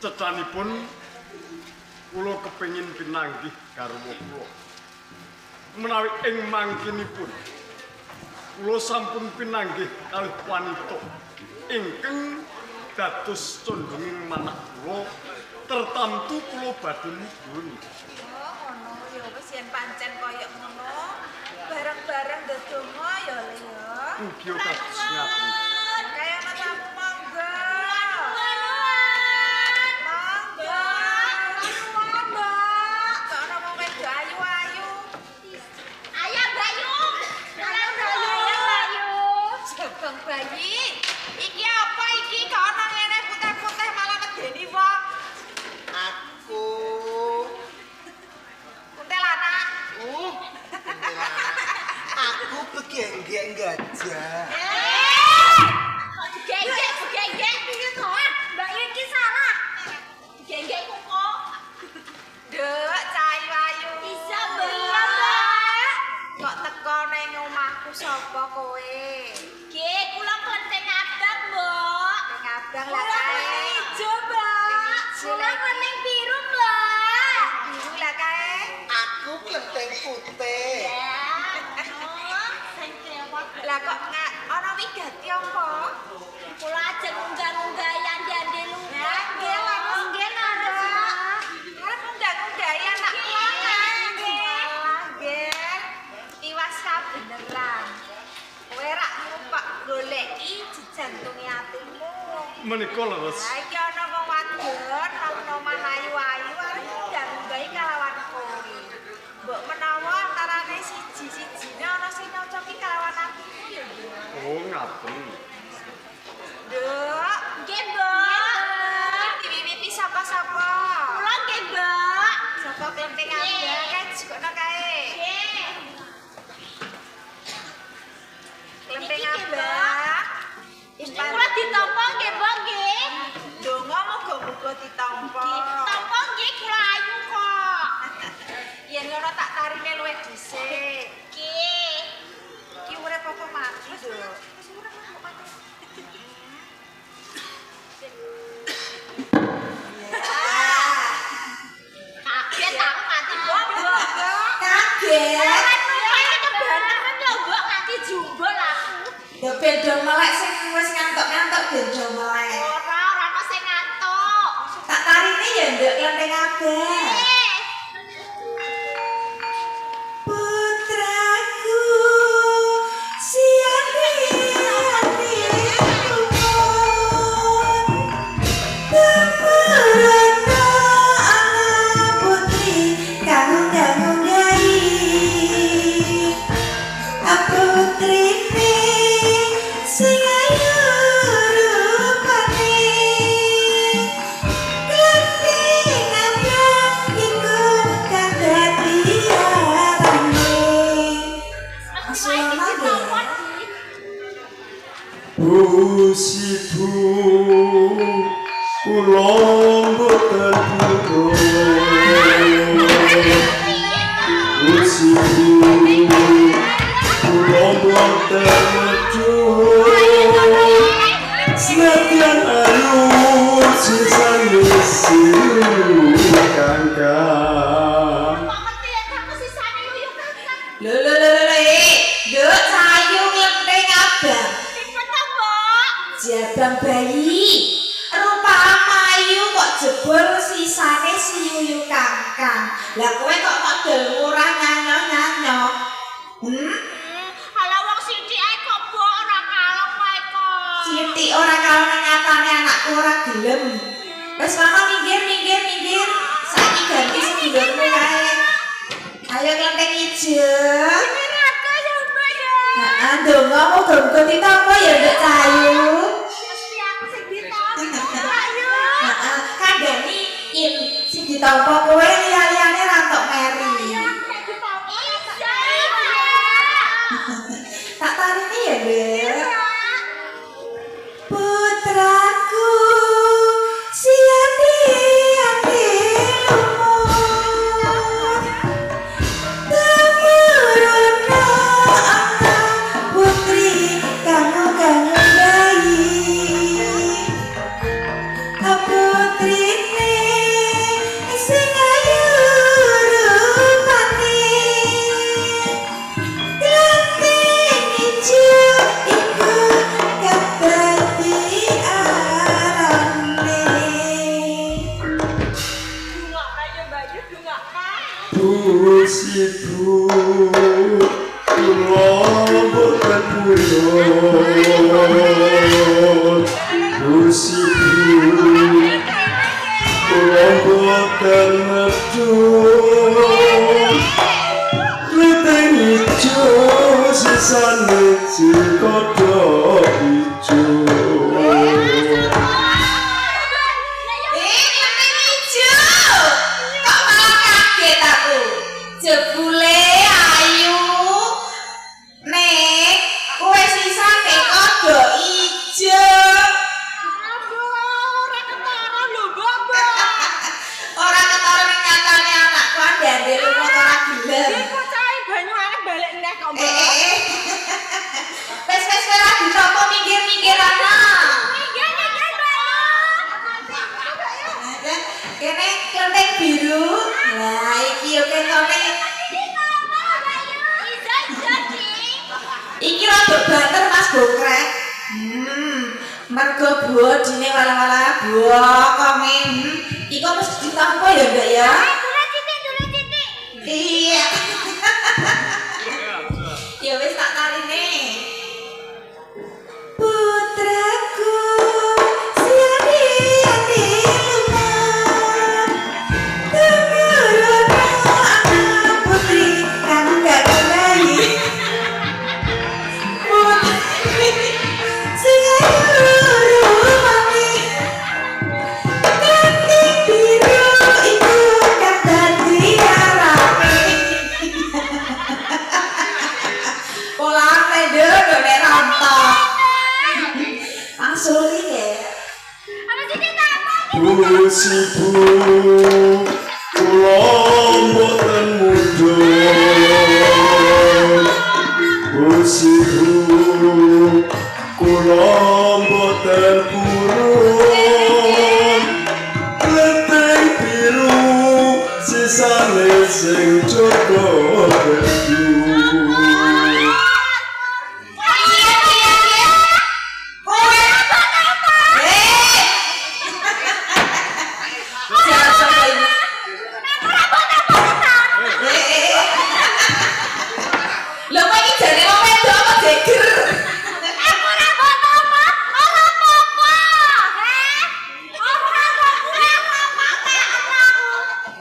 cecanipun kula kepengin pinanggih garwa kula. Menawi ing mangkinipun kula sampun pinanggih kalih wanita ingkang dados condonging manah kula tertamtu kula badhe nidoni. Oh, ngono ya wis yen pancen kaya ngono. Bareng-bareng ndedonga ya Le ya. Mugi kados ngaten. Kaya ana tamu monggo. Monggo. Mbak. Kok ana wong wedok ayu-ayu. Ayo Bayu. Ayo Bayu. Jabang bayi. Iki apa iki? Kok ana ngene putih-putih malah medeni wong. Aku Kuntilanak. aku begenggek gajah. Kok digenggek piye to? Mbak iki salah. Digenggek kuku. Nduk, Cai Wayu. Bisa, Mbak. Kok teko ning omahku sapa kowe? Nggih, kula klenteng abang, Mbak. Klenteng abang lah kae. Ijo, Mbak. Kula klenteng biru, Mbak. Biru lah kae. Aku kelenteng putih. Lah kok ana wigati apa? Kula ajeng unggah-unggah yandi-yandi lunga. Nggih, langsung nggih, Mbak. Arep unggah-unggahi anak kula. Nggih. Iwas beneran. Kowe rak numpak goleki jejantunge atimu. Menika leres. Ha iki ana wong wadon, nom-noman ayu-ayu arep unggah-unggahi kalawan kowe. Mbok menawa antarane siji-sijine ana sing nyocoki kalawan atimu ya, Mbak. Oh, ngaten. Nduk, nggih, Mbak. Diwiwiti sapa-sapa? Kula nggih, Mbak. Sapa klenteng abang kae jikono kae. Nggih. Klenteng abang. Kula ditampa nggih, Mbak, nggih. Donga muga-muga ditampa. Ditampa nggih, kula ayu kok. Yen ngono tak tarine luwih dhisik. Nggih. Iki urip apa mati, Nduk? Wis urip kok mati. Kaget aku nganti mbok. Kaget. Iki kebangetan lho mbok nganti jumbul aku. Ya beda melek sing wis ngantuk-ngantuk beda melek. Ora ana sing ngantuk. Tak tarine ya nduk klenteng abang. Putraku siang-siang Tempurana anak putri kamu gai putrine sing ayu rupane klenteng abang iku kang dadi arane Usiku kula mboten Usiku kula mboten Senadyan ayu sisane siru kangkang Lho nduk sayu klenteng abang jabang bayi rupa amayu kok jebol sisane si yuyu kangkang lah kowe kok model murah nyanyo-nyanyo Ala wong sithik ae kok mbok ora kalong wae kok. Siti ora kalau nyatane anakku ora gelem wis mama minggir saiki ganti sedulurmu kae ayo klenteng ijo Ini aku ya mbak ya. heeh ndonga muga-muga ditampa ya nduk sayu Mesti aku sing ditampa. Ayo. heeh kandhani in sing ditampa kowe liya-liyane ra tok meri tak tarini ya nduk putraku siang-siang lumut temuruna anak putri kamu gai putrine Ibu kula boten purun Ibu kula boten medun Kleteng ijo sisane kodhok ijo Jebule ayu nek kowe sisane kodhok ijo. Ora ketara lho, Mbak. Ora ketara ning nyatane anakku andane lunga ora gelem. Iki bocahe banyu arep balik neh kok, Mbak. Wes ora ditampa minggir-minggir ana. Minggir, Mbak. Kene klenteng biru. Lah iki yo ketone. Iki rada banter Mas Bongkrek. Mergo bodine wala-wala bokonge. Iku mesti ditampa ya, Mbak ya. Dulu titik. Iya. Ya wis tak tarine. Putraku siadi-adi lumah temurun anak putri kang gak kelahi putri sing ayu rumane kanting biru iku kang dadi arane polang tende dene rontok langsung ya. Apa sih ditambah? Ibu kula boten mudhun Ibu kula boten purun Kleteng biru sisane sing jaga gedung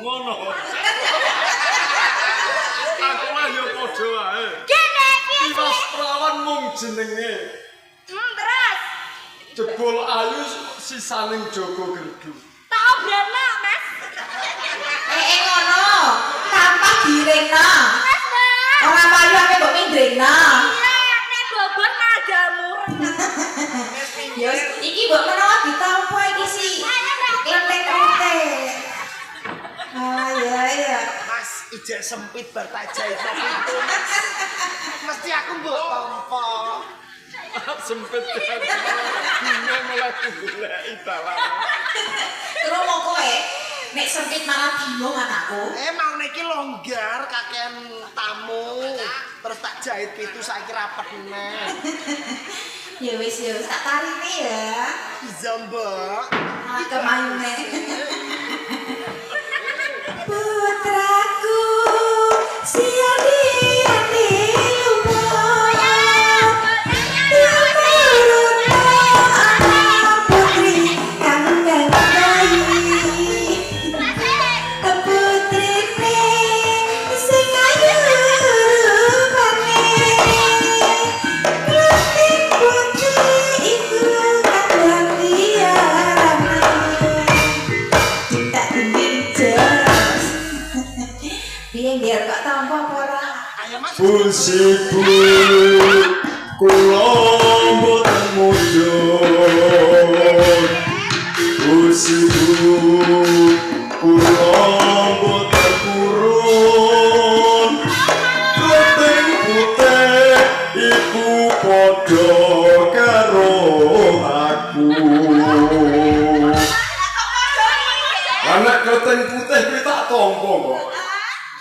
Ngono. Aku lah yo padha wae. Iwas prawan mung jenenge. Terus. Jebul ayu sisaning jaga gerdu. Tak obrana, Mas. Ngono, tanpa direngna. Mas, Mbak. Ora payu ame mbok mindrengna. Iya, nek bobot aja murah. Ya iki mbok menawa ditampa iki sih. Klenteng-klenteng. Ya. Mas ijek sempit bar tak jahit pintu. Mesti aku mbok tampa. Sempit kan. Dunia mulai goleki dalan. Terus mau kowe nek sempit malah bingung anakku. Mau niki longgar kakean tamu. Terus tak jahit pintu saiki rapet meneh. Ya wis tak tarine ya. Bisa, Mbak. Malah kemayune. Putraku siadi-adi lumah temurun anak putri kang gadahi putrine sing ayu rupane kleteng putri iku kang dadi arane tak dingin jelas. Piye biar kok tampa apa ora? Ayo Mas. Ibu kula boten mudhun Ibu kula boten purun Kleteng putih iku padha karo aku Anak kleteng putih kuwi tak tampa kok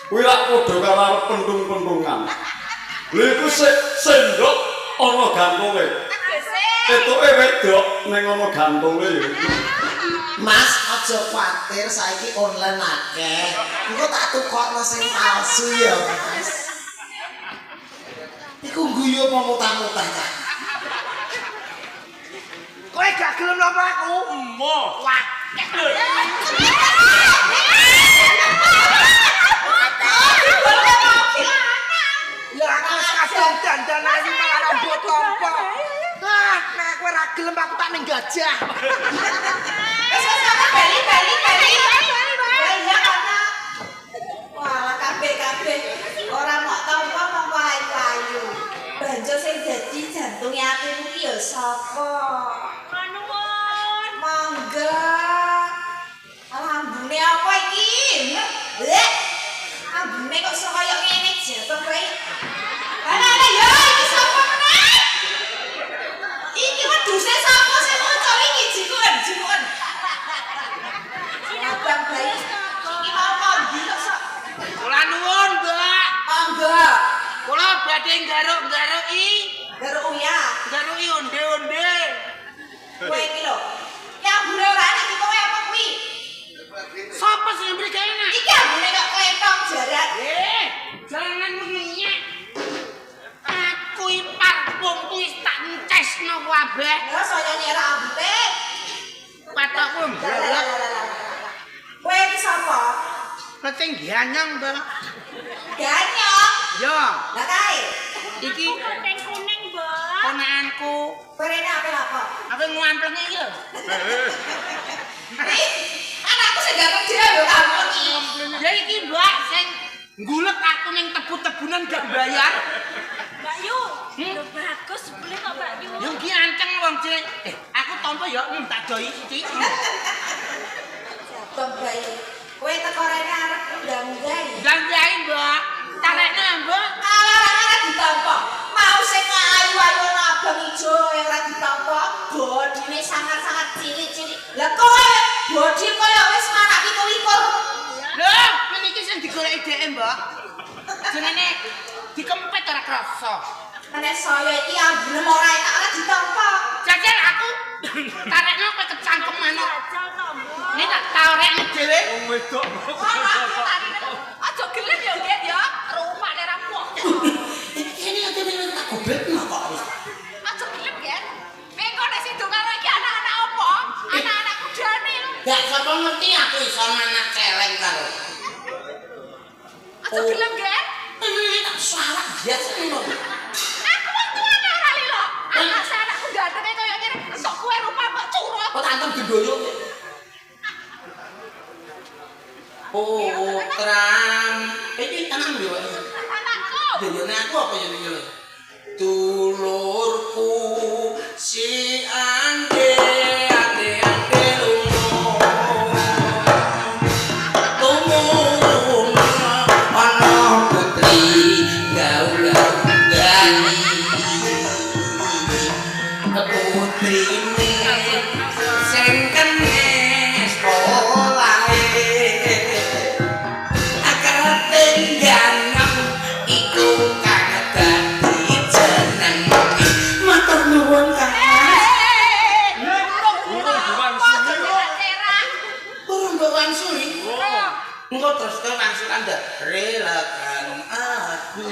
Kuwi lak padha karo arep pentung-pentungan. Lha iku sendok ana gantole. Ketuke wedok ning ana gantole ya. Mas, aja kuwatir saiki online akeh. Engko tak tukokno sing palsu ya, Mas. Iku guyu apa mutah-mutah ta? Kowe gak gelem napa aku? Mo. Wah. Ya aku wis kadung dandan ayu malah rambut tompo. Nah, nek kowe ra gelem aku tak ning gajah. Wes bali. Ya karena wah kabeh ora mok tampa mongko ayu-ayu. Banjo sing dadi jantunge atimu ki ya sapa? Manuwun. Mangga. Alambune apa iki? Ambune kok iso kaya ngene jatuh kowe. Ana ya iki sapa meneh? Iki wedhuse sapa sing muncul iki jikun. Abang bayi iki mau kondi kok sok. Kula nuwun, Mbak. Mangga. Kula badhe nggaruk-garuki, Garuk uya. garuki onde-onde. Kowe iki lho. Ya ambune ora enak iki kowe apa kuwi? Sapa sing mriki enak? Iki ambune kok kletong jaran. Jangan mengenyek. Aku iki parfumku wis tak encesno kabeh. Ya saya nyerah ambute. Patokku mblek. Kowe iki sapa? Keting ganyang, Mbak. Ganyong. Yo, Lah kae. iki Kuning, Mbak. ponakanku. Kowe rene ape apa? Apa nguamplenge iki lho? Anakku sing gak kerja lho kamu iki. Ya iki Mbak sing ngulek aku ning tebu-tebunan gak bayar. Mbak Yu. Lho bagus beli kok Mbak Yu. Yo iki anceng wong cilik. Aku tampa ya tak doi sithik. Jabang bayi. Kowe teko rene arep ndang-ndang. Janjai Mbak. Tarekno Mbak. Alarane ditampa. Mau sing ayu-ayu ana abang ijo ora ditampa. Bodine sangat-sangat cilik-cilik. Lah kowe bodi koyo wis manak 17. Lho, meniki sing digoleki dhek Mbak. Jenenge dikempet ora krasa. Nek saya iki ambune ora enak ora ditampa. Jajal aku tarekno kowe kecangkem manuk. Jajal to, Mbak. Ini tak tarekno dhewe. Wong wedok. Aja gelem ya, Nggih ya. Rumane ra muak. Ini ate men tak gobekno kok. Aja gelem, Nggih. Mengko nek sido karo iki anak-anak apa? Anak-anak kudane. Gak sapa ngerti aku iso anak celeng karo. Aja gelem, Nggih. Ini tak salah biasa ngono. Aku wong tuane ora lilo. Anak saya anakku gantenge kaya ngene. Sok kowe rupa kok curut. Kok tantem gendoyo. Oh, tram. Iki tanam yo. Anakku. Dene aku apa yo iki lho. Dulurku si ande lunga. Tumurun ana putri gaul-gauli. Putrine sing kenes polahe. Ganyang iku kang dadi jeneng matur nuwun Kang Burung bawang suri engko terus ke wangsulan ndak relakan aku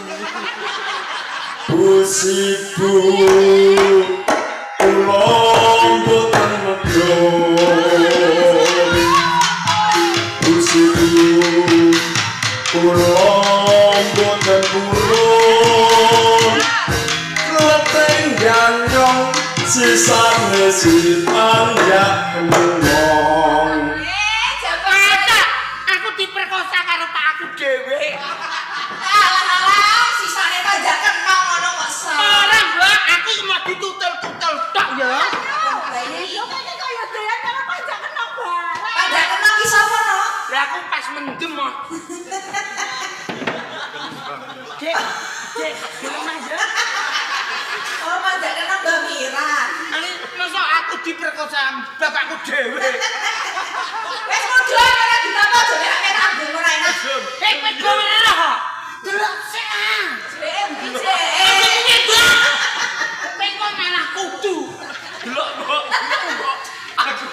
Busiku kula mboten medhot. Busiku kula mboten purun. Kleteng ganyong sisane sipan yak ngomong. Masa aku diperkosa karo pak aku dhewe Alah, sisane panjang kenal ngono kok sa. ora Mbak aku cuma ditutul-tutul tok ya Yo kaya kaya doyan karo panjang kena barang. Panjang kenal ki sapa no? lah aku pas mendem kok Dek, gimana ya? Oh, panjang kenal Mbak Mira. Ini masa aku diperkosa bapakku dhewe Wes modho ora ditampa aja nek nek ambung ora enak. kowe gono delok sik ah Jek, kowe kok malah kudu Delok kok. Aku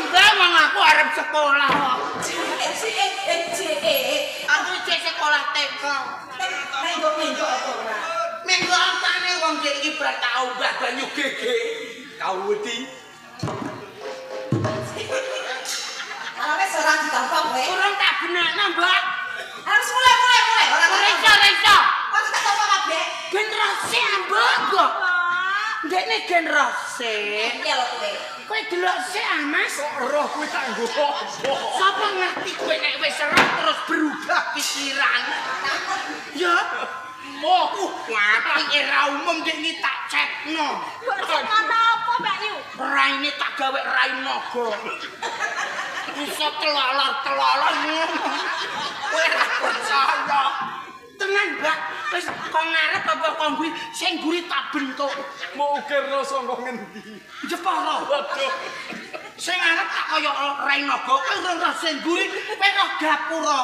Mbak, wong aku arep sekolah kok. Aku cek sekolah TK. Minggu apa ora? Minggu apane wong cek iki bar tau Mbah banyu gege. Kau wedi. Arep ora ditampang kowe. Kurang tak benakno, Mbak. Harus mulai. Ora Resa. Kok tak tampang kabeh? Generasi ambek kok. Ndekne generasi. Iya lho kowe. Kowe delok sik ah, Mas. Roh kuwi tak nggo apa? Sapa ngerti kowe nek wis roh terus berubah pikiran. Ya. Moh, apike ra umum dene tak cekno. Mbak cek kata apa, Mbak Yu? Raine tak gawe rai naga. Iso telolor ngomong. Kowe ra percaya. Tenan, Mbak. Wis kok ngarep apa kok kuwi sing guri tak bentuk. Mau ukirno saka ngendi? Jepara. Waduh. Sing arep tak kaya rai naga, kowe ora sing guri, kowe roh gapura.